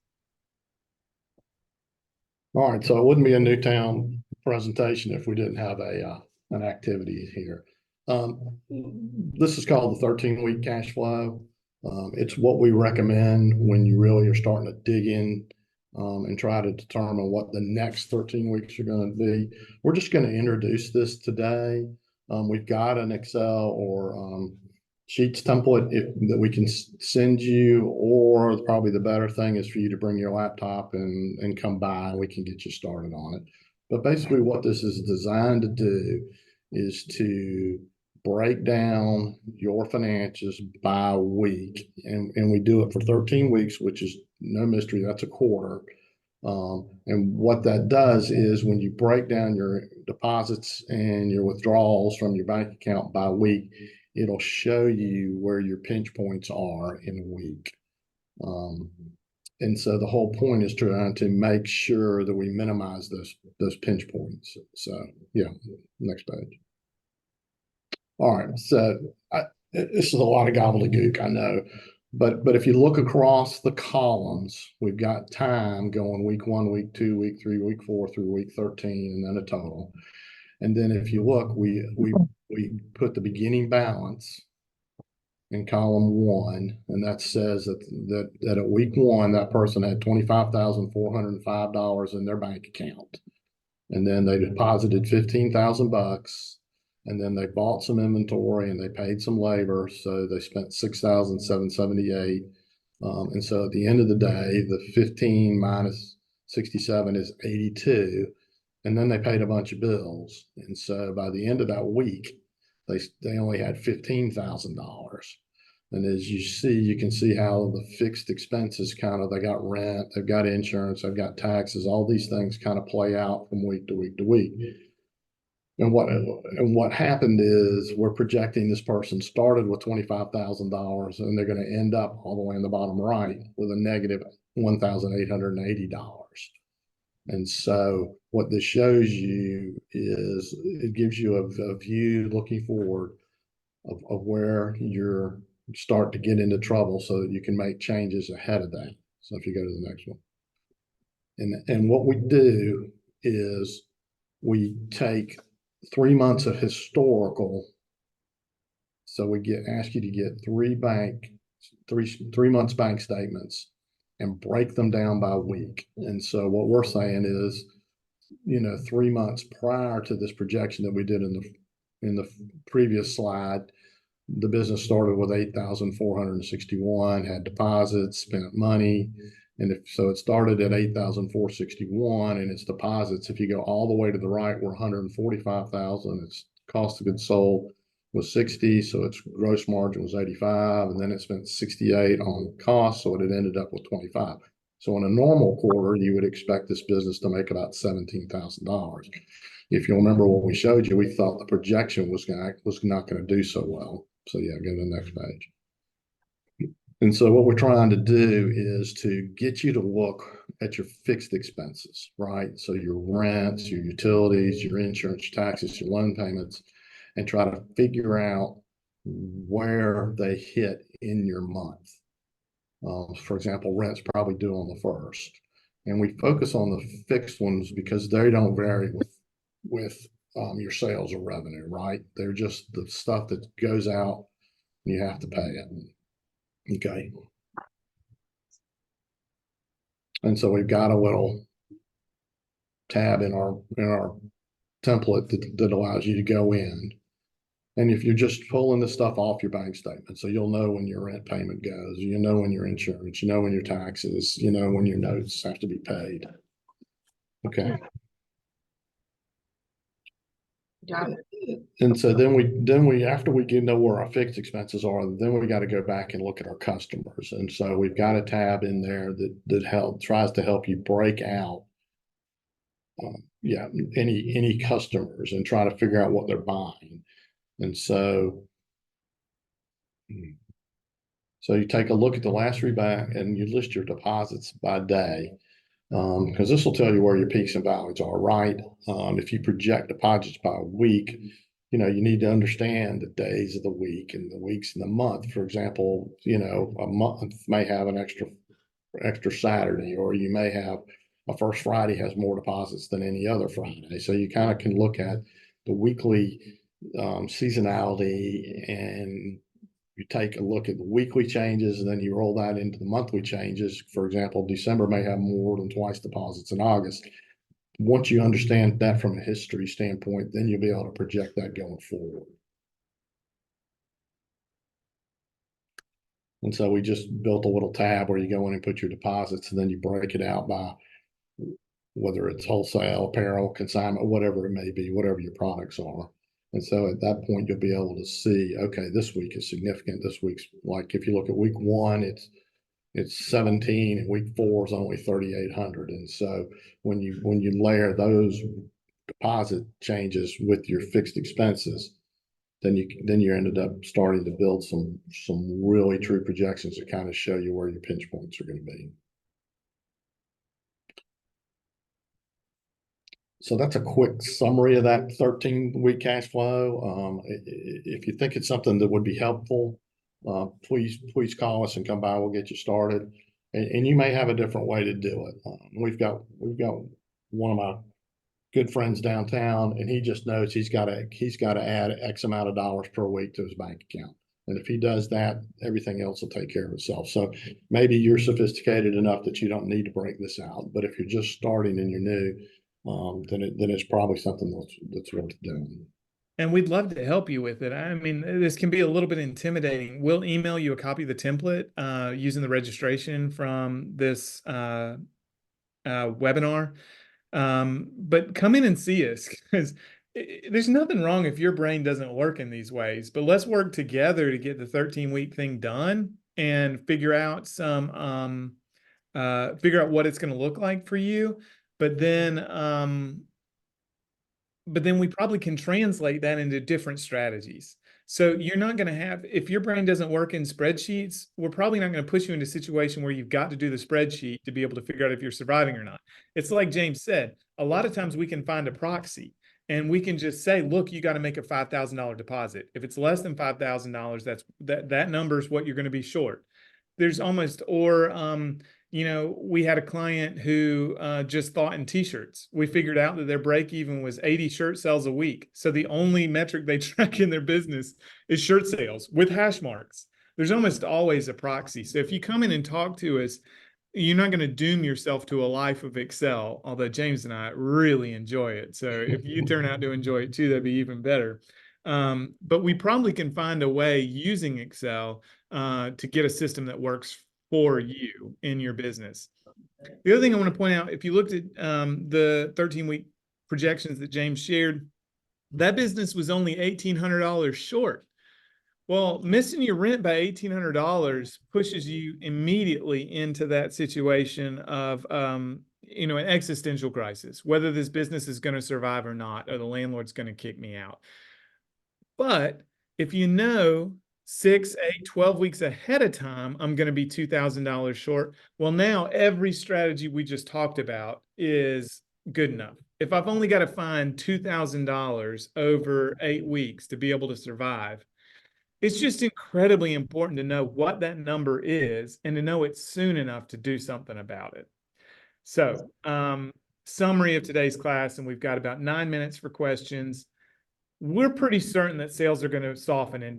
B: All right, so it wouldn't be a NewTown presentation if we didn't have an activity here. This is called the 13-week cash flow. It's what we recommend when you really are starting to dig in and try to determine what the next 13 weeks are going to be. We're just going to introduce this today. We've got an Excel or Sheets template that we can send you, or probably the better thing is for you to bring your laptop and come by, and we can get you started on it. But basically what this is designed to do is to break down your finances by week, and we do it for 13 weeks, which is no mystery, that's a quarter. And what that does is when you break down your deposits and your withdrawals from your bank account by week, it'll show you where your pinch points are in a week. And so the whole point is trying to make sure that we minimize those pinch points. So yeah, next page. All right, so this is a lot of gobbledygook, I know. But if you look across the columns, we've got time going week 1, week 2, week 3, week 4 through week 13, and then a total. And then if you look, we put the beginning balance in column 1, and that says that at week 1, that person had $25,405 in their bank account, and then they deposited $15,000. And then they bought some inventory and they paid some labor. So they spent $6,778. And so at the end of the day, the 15 minus 67 is 82. And then they paid a bunch of bills. And so by the end of that week, they only had $15,000. And as you see, you can see how the fixed expenses they got rent, they've got insurance, they've got taxes, all these things kind of play out from week to week to week. And what happened is we're projecting this person started with $25,000 and they're going to end up all the way in the bottom right with a negative $1,880. And so what this shows you is it gives you a view looking forward of where you're start to get into trouble so that you can make changes ahead of that. So if you go to the next one. And what we do is we take 3 months of historical. So we ask you to get three months bank statements and break them down by week. And so what we're saying is, 3 months prior to this projection that we did in the previous slide, the business started with 8,461, had deposits, spent money. And so it started at 8,461 and its deposits, if you go all the way to the right, were 145,000. Its cost of goods sold was 60. So its gross margin was 85. And then it spent 68 on costs. So it had ended up with 25. So in a normal quarter, you would expect this business to make about $17,000. If you'll remember what we showed you, we thought the projection was not going to do so well. So yeah, go to the next page. And so what we're trying to do is to get you to look at your fixed expenses, right? So your rents, your utilities, your insurance, your taxes, your loan payments, and try to figure out where they hit in your month. For example, rent's probably due on the 1st. And we focus on the fixed ones because they don't vary with your sales or revenue, right? They're just the stuff that goes out and you have to pay it. Okay. And so we've got a little tab in our template that allows you to go in. And if you're just pulling the stuff off your bank statement, so you'll know when your rent payment goes, you know when your insurance, you know when your taxes, you know when your notes have to be paid. Okay. And so then we after we know where our fixed expenses are, then we got to go back and look at our customers. And so we've got a tab in there that tries to help you break out any customers and try to figure out what they're buying. And so you take a look at the last three bank and you list your deposits by day. Because this will tell you where your peaks and valleys are, right? If you project deposits by week, you need to understand the days of the week and the weeks in the month. For example, a month may have an extra Saturday, or you may have a first Friday has more deposits than any other Friday. So you kind of can look at the weekly seasonality, and you take a look at the weekly changes, and then you roll that into the monthly changes. For example, December may have more than twice deposits in August. Once you understand that from a history standpoint, then you'll be able to project that going forward. And so we just built a little tab where you go in and put your deposits, and then you break it out by whether it's wholesale, apparel, consignment, whatever it may be, whatever your products are. And so at that point, you'll be able to see, okay, this week is significant. This week's, like, if you look at week 1, it's 17, and week 4 is only 3,800. And so when you layer those deposit changes with your fixed expenses, then you ended up starting to build some really true projections that kind of show you where your pinch points are going to be. So that's a quick summary of that 13-week cash flow. If you think it's something that would be helpful, please call us and come by. We'll get you started. And you may have a different way to do it. We've got one of my good friends downtown, and he just knows he's got to add X amount of dollars per week to his bank account. And if he does that, everything else will take care of itself. So maybe you're sophisticated enough that you don't need to break this out. But if you're just starting and you're new, then it's probably something that's worth doing.
A: And we'd love to help you with it. I mean, this can be a little bit intimidating. We'll email you a copy of the template using the registration from this webinar. But come in and see us, because there's nothing wrong if your brain doesn't work in these ways, but let's work together to get the 13-week thing done and figure out what it's going to look like for you. But then we probably can translate that into different strategies. So you're not going to have, if your brain doesn't work in spreadsheets, we're probably not going to push you into a situation where you've got to do the spreadsheet to be able to figure out if you're surviving or not. It's like James said, a lot of times we can find a proxy and we can just say, look, you got to make a $5,000 deposit. If it's less than $5,000, that number is what you're going to be short. There's almost, we had a client who just thought in t-shirts. We figured out that their break even was 80 shirt sales a week. So the only metric they track in their business is shirt sales with hash marks. There's almost always a proxy. So if you come in and talk to us, you're not going to doom yourself to a life of Excel, although James and I really enjoy it. So if you turn out to enjoy it too, that'd be even better. But we probably can find a way using Excel to get a system that works for you in your business. The other thing I want to point out, if you looked at the 13-week projections that James shared, that business was only $1,800 short. Well, missing your rent by $1,800 pushes you immediately into that situation of an existential crisis, whether this business is going to survive or not, or the landlord's going to kick me out. But if you know 6, 8, 12 weeks ahead of time, I'm going to be $2,000 short. Well, now every strategy we just talked about is good enough. If I've only got to find $2,000 over 8 weeks to be able to survive, it's just incredibly important to know what that number is and to know it soon enough to do something about it. So, summary of today's class, and we've got about 9 minutes for questions. We're pretty certain that sales are going to soften in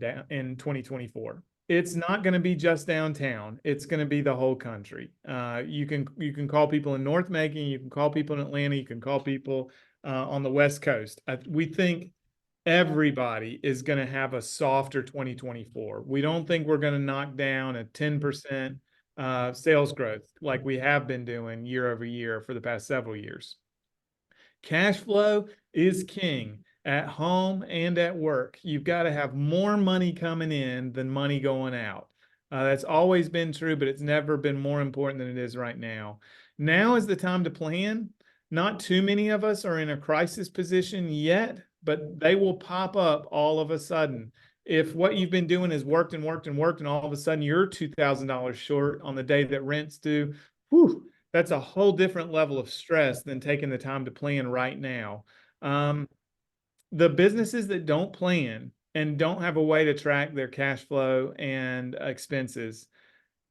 A: 2024. It's not going to be just downtown. It's going to be the whole country. You can call people in North Macon, you can call people in Atlanta, you can call people on the West Coast. We think everybody is going to have a softer 2024. We don't think we're going to knock down a 10% sales growth like we have been doing year over year for the past several years. Cash flow is king at home and at work. You've got to have more money coming in than money going out. That's always been true, but it's never been more important than it is right now. Now is the time to plan. Not too many of us are in a crisis position yet, but they will pop up all of a sudden. If what you've been doing is worked and worked and worked, and all of a sudden you're $2,000 short on the day that rent's due, whew, that's a whole different level of stress than taking the time to plan right now. The businesses that don't plan and don't have a way to track their cash flow and expenses,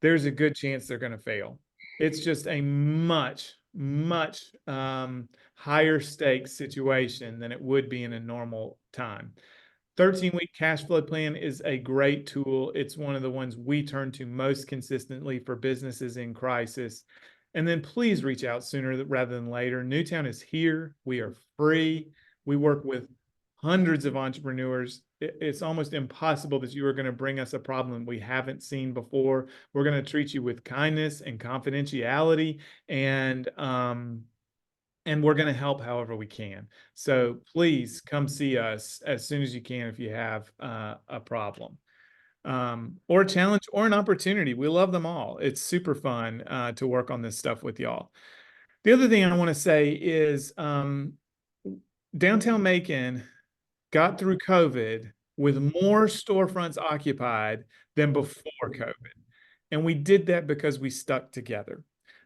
A: there's a good chance they're going to fail. It's just a much higher stakes situation than it would be in a normal time. 13-week cash flow plan is a great tool. It's one of the ones we turn to most consistently for businesses in crisis. And then please reach out sooner rather than later. NewTown is here. We are free. We work with hundreds of entrepreneurs. It's almost impossible that you are going to bring us a problem we haven't seen before. We're going to treat you with kindness and confidentiality, and we're going to help however we can. So please come see us as soon as you can if you have a problem or a challenge or an opportunity. We love them all. It's super fun to work on this stuff with y'all. The other thing I want to say is downtown Macon got through COVID with more storefronts occupied than before COVID. And we did that because we stuck together.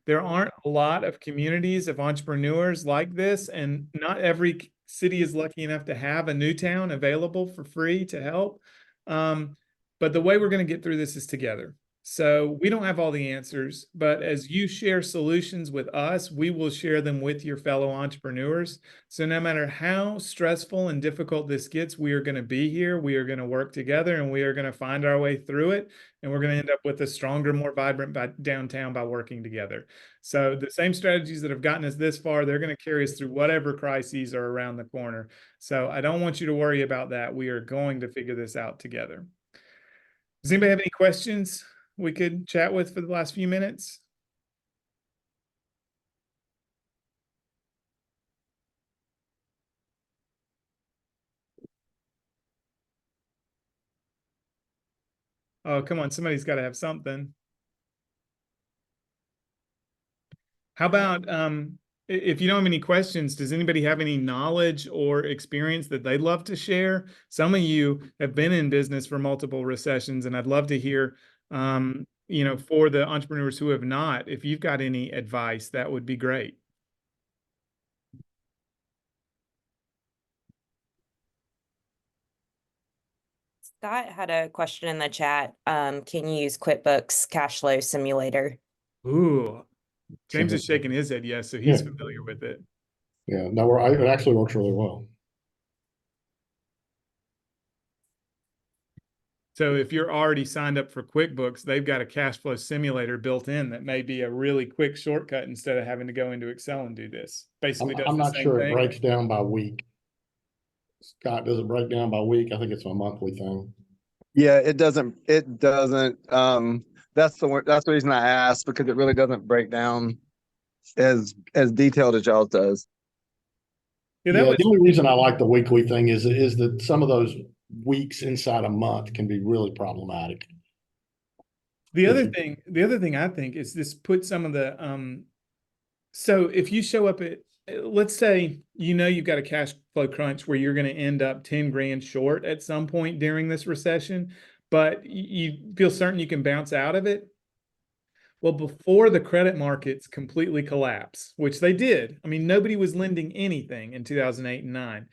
A: There aren't a lot of communities of entrepreneurs like this, and not every city is lucky enough to have a NewTown available for free to help. But the way we're going to get through this is together. So we don't have all the answers, but as you share solutions with us, we will share them with your fellow entrepreneurs. So no matter how stressful and difficult this gets, we are going to be here. We are going to work together, and we are going to find our way through it. And we're going to end up with a stronger, more vibrant downtown by working together. So the same strategies that have gotten us this far, they're going to carry us through whatever crises are around the corner. So I don't want you to worry about that. We are going to figure this out together. Does anybody have any questions we could chat with for the last few minutes? Oh, come on, somebody's got to have something. How about if you don't have any questions, does anybody have any knowledge or experience that they'd love to share? Some of you have been in business for multiple recessions, and I'd love to hear, for the entrepreneurs who have not, if you've got any advice, that would be great.
C: Scott had a question in the chat. Can you use QuickBooks Cash Flow Simulator?
A: Ooh, James is shaking his head yes, so he's
B: Yeah.
A: familiar with it.
B: Yeah, no, it actually works really well.
A: So if you're already signed up for QuickBooks, they've got a cash flow simulator built in that may be a really quick shortcut instead of having to go into Excel and do this. Basically does
B: I'm
A: the
B: not
A: same
B: sure it
A: thing.
B: breaks down by week. Scott, does it break down by week? I think it's a monthly thing.
D: Yeah, it doesn't. It doesn't. That's the reason I asked, because it really doesn't break down as detailed as y'all does.
A: Yeah,
B: Yeah, the only reason I like the weekly thing is that some of those weeks inside a month can be really problematic.
A: the other thing I think is this put some of the so if you show up at, let's say you've got a cash flow crunch where you're going to end up 10 grand short at some point during this recession, but you feel certain you can bounce out of it. Well, before the credit markets completely collapse, which they did, I mean, nobody was lending anything in 2008 and 9.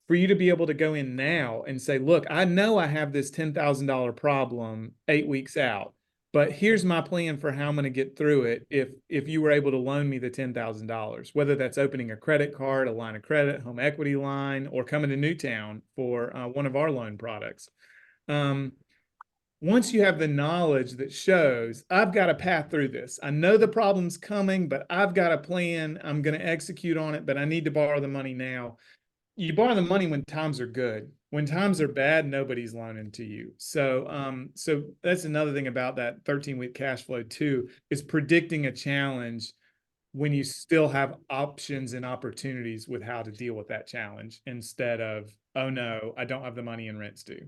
A: For you to be able to go in now and say, look, I know I have this $10,000 problem 8 weeks out, but here's my plan for how I'm going to get through it if you were able to loan me the $10,000, whether that's opening a credit card, a line of credit, home equity line, or coming to NewTown for one of our loan products. Once you have the knowledge that shows I've got a path through this, I know the problem's coming, but I've got a plan, I'm going to execute on it, but I need to borrow the money now. You borrow the money when times are good. When times are bad, nobody's loaning to you. So that's another thing about that 13-week cash flow too, is predicting a challenge when you still have options and opportunities with how to deal with that challenge, instead of, oh no, I don't have the money and rent's due.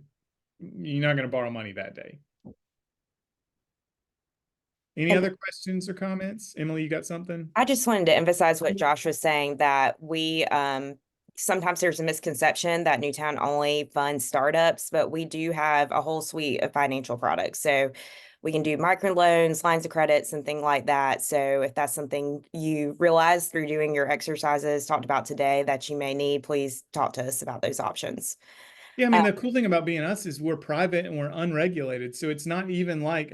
A: You're not going to borrow money that day. Any other questions or comments? Emily, you got something?
C: I just wanted to emphasize what Josh was saying, that we sometimes there's a misconception that NewTown only funds startups, but we do have a whole suite of financial products. So we can do microloans, lines of credits, and things like that. So if that's something you realize through doing your exercises talked about today that you may need, please talk to us about those options.
A: Yeah, I mean, the cool thing about being us is we're private and we're unregulated. So it's not even like,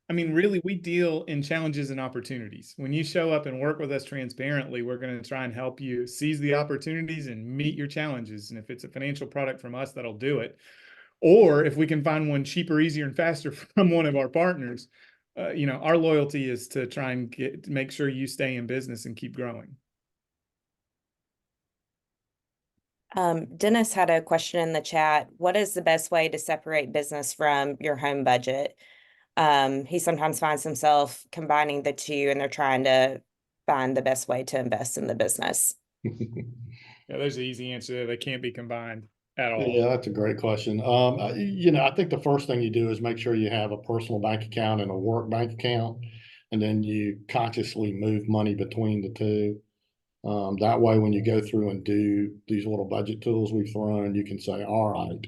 A: I mean, really, we deal in challenges and opportunities. When you show up and work with us transparently, we're going to try and help you seize the opportunities and meet your challenges. And if it's a financial product from us, that'll do it. Or if we can find one cheaper, easier, and faster from one of our partners, our loyalty is to try and make sure you stay in business and keep growing.
C: Dennis had a question in the chat. What is the best way to separate business from your home budget? He sometimes finds himself combining the two, and they're trying to find the best way to invest in the business.
A: Yeah, there's an easy answer there. They can't be combined at all.
B: Yeah, that's a great question. I think the first thing you do is make sure you have a personal bank account and a work bank account, and then you consciously move money between the two. That way, when you go through and do these little budget tools we've thrown, you can say, all right,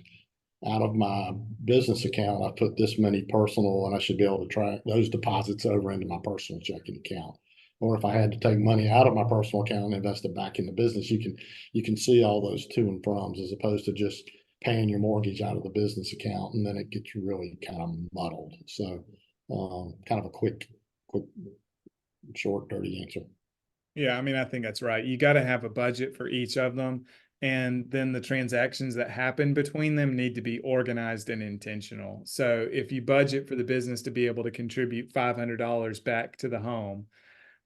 B: out of my business account, I put this many personal, and I should be able to track those deposits over into my personal checking account. Or if I had to take money out of my personal account and invest it back in the business, you can see all those to and froms, as opposed to just paying your mortgage out of the business account, and then it gets really kind of muddled. So kind of a quick, short, dirty answer.
A: Yeah, I mean, I think that's right. You got to have a budget for each of them. And then the transactions that happen between them need to be organized and intentional. So if you budget for the business to be able to contribute $500 back to the home,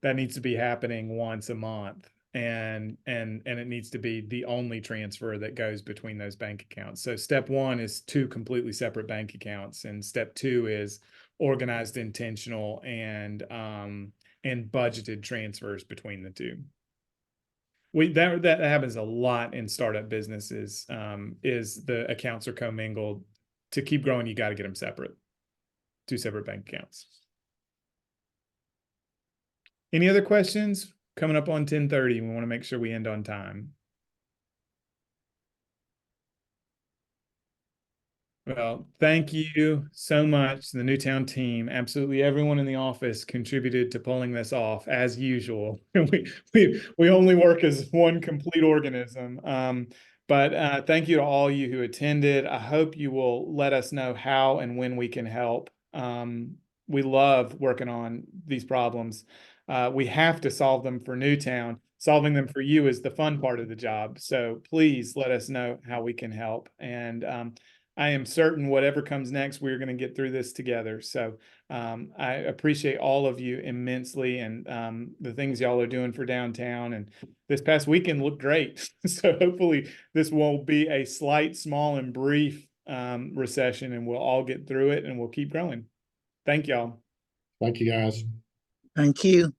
A: that needs to be happening once a month. And it needs to be the only transfer that goes between those bank accounts. So step one is two completely separate bank accounts. And step two is organized, intentional, and budgeted transfers between the two. That happens a lot in startup businesses. Is the accounts are commingled. To keep growing, you got to get them separate. two separate bank accounts. Any other questions? Coming up on 10:30. We want to make sure we end on time. Well, thank you so much, the NewTown team. Absolutely everyone in the office contributed to pulling this off, as usual. We only work as one complete organism. But thank you to all you who attended. I hope you will let us know how and when we can help. We love working on these problems. We have to solve them for NewTown. Solving them for you is the fun part of the job. So please let us know how we can help. And I am certain whatever comes next, we're going to get through this together. So I appreciate all of you immensely, and the things y'all are doing for downtown. And this past weekend looked great. So hopefully this will be a slight, small, and brief recession, and we'll all get through it and we'll keep growing. Thank y'all.
B: Thank you, guys.
E: Thank you.